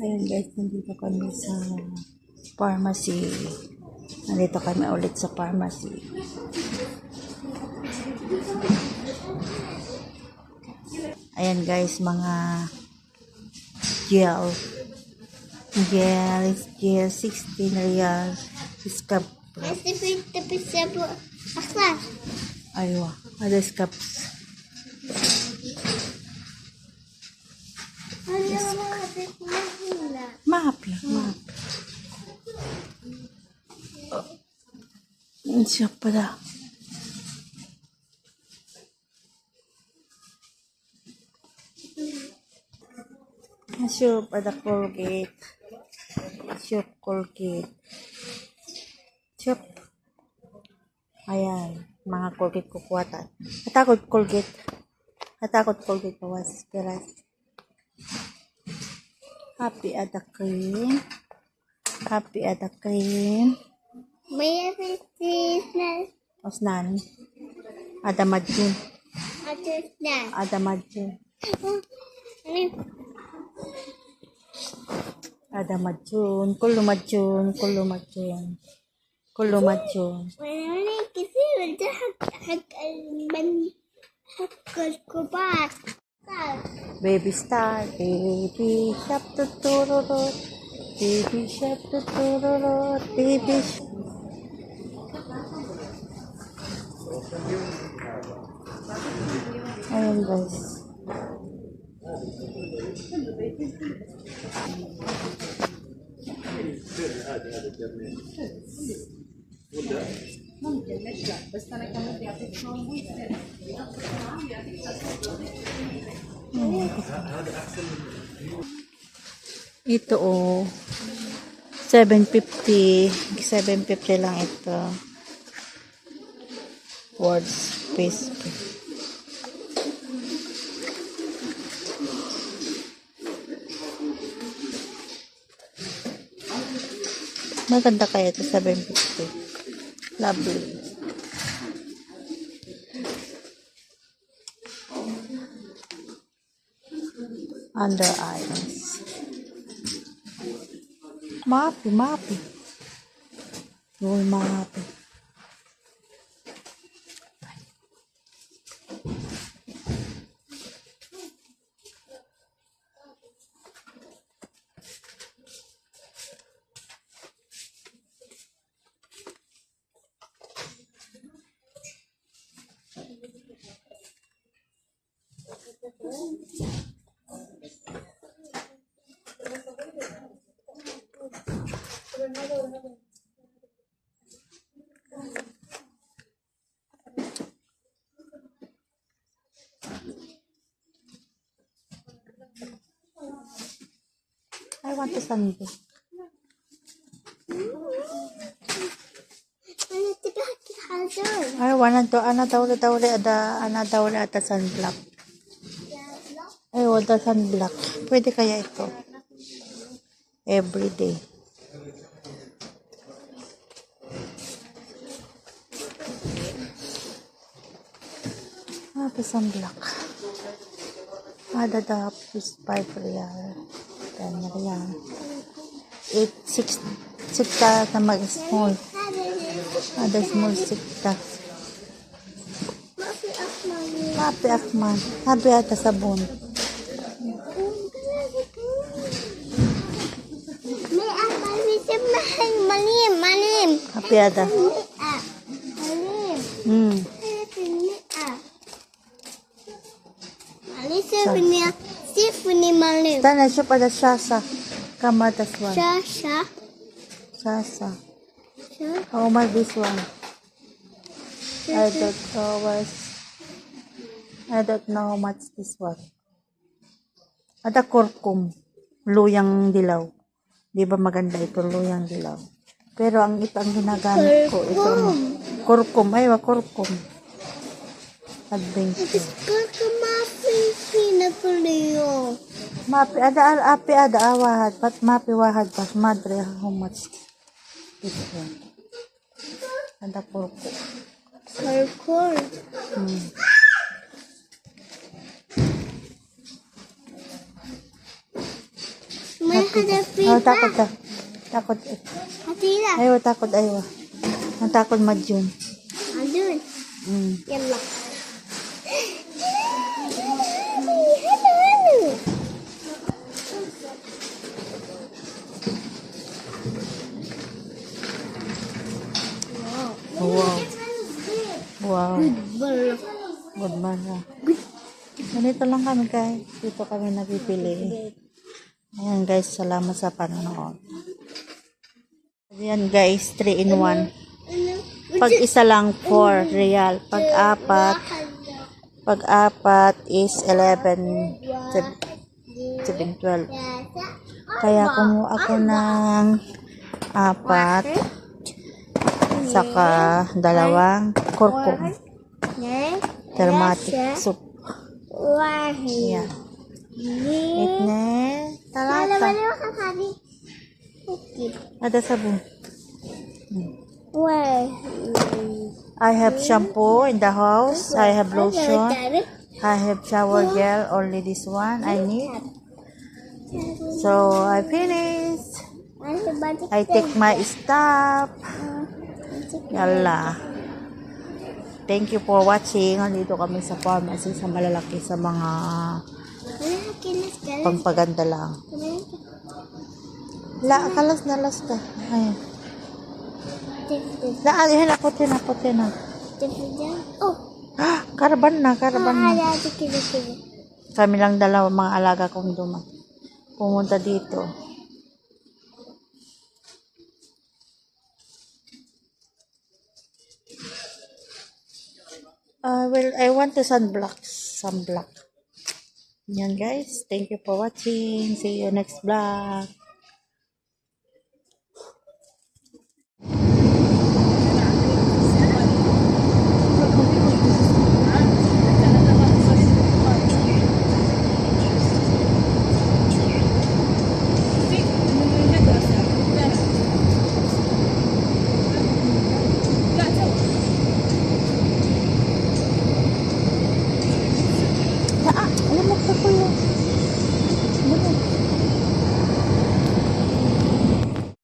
Ayun guys, nandito kami sa pharmacy. Nandito kami ulit sa pharmacy. Ayan guys, mga gel. Gel 16 real. Scab. Aywa, ada scabs. Maaf ya, maaf. Siapa dah? Masuk ada Colgate. Masuk Colgate. Siap. Ayan, mga Colgate kukuwatan. Natakot Colgate. Natakot Colgate bawas. Peras. Happy ada cream. Happy ada cream. May business. Osnan. Ada majun. Business. Ada majun. Ada majun. Kullu majun. Kullu majun. Kullu majun. وانا كثير حق الكبار. Baby star, baby shark tutururu, baby shark tutururu, baby shark. Ayan guys. Ito oh, 750 lang ito. Words paste. Maganda kaya ito, 750. Lovely. Under eyes. Mapi. Uy, mapi. I want to sunbathe. I want to ana dawli ada sunblock. Ay, wala sunblock. Pwede kaya ito? Everyday. Ada sunblock. Ada tapos 5 real. 10 real. 6 na mag-small. Ada small 6 ta. Mapi akman. Habi ata sabon. May akalisim malim. Habi ada. Malim. Sifuni malim. Tana siya pada Shasa. Kamatas one. Shasa. How much this one? I don't know how much this one. Ada kurkum. Luyang dilaw. Di ba maganda ito, luyang dilaw. Pero ito ang ginagamit ko. Ito kurkum. Aywa, kurkum. Adventure. Mapi ada awahad. Pat mapi wahad pas madre how much this one. Ada kurkum. May ada Oh, takot ka. Takot. Hatira. Ayaw, takot, ayaw. Ang takot Madjun. Andun. Mm. Yalla. Oh, wow. Wow. Balak. Good man na. Ganito lang kami guys. Dito kami napipili. Ayan guys, salamat sa panonood. Ayan guys, 3 in 1. Pag isa lang 4 real. Pag apat is 11, 7, 12. Kaya kumuha ako ng 4 saka 2 kurkum. Dermatic soup. Wahid. Ayan. Itne, talata. Ada sabon. I have shampoo in the house. I have lotion. I have shower gel. Only this one I need. So I finished. I take my stuff. Yalla. Thank you for watching. Nandito kami sa pharmacy sa malalaki sa mga pangpaganda lang. La, kalas na las ka. Ayan. La, ayan, apotin na. Oh, Karaban na. ada kiri. Kami lang dalawa mga alaga kong pumunta dito. Well, I want to sunblock. Yan guys. Thank you for watching. See you next vlog.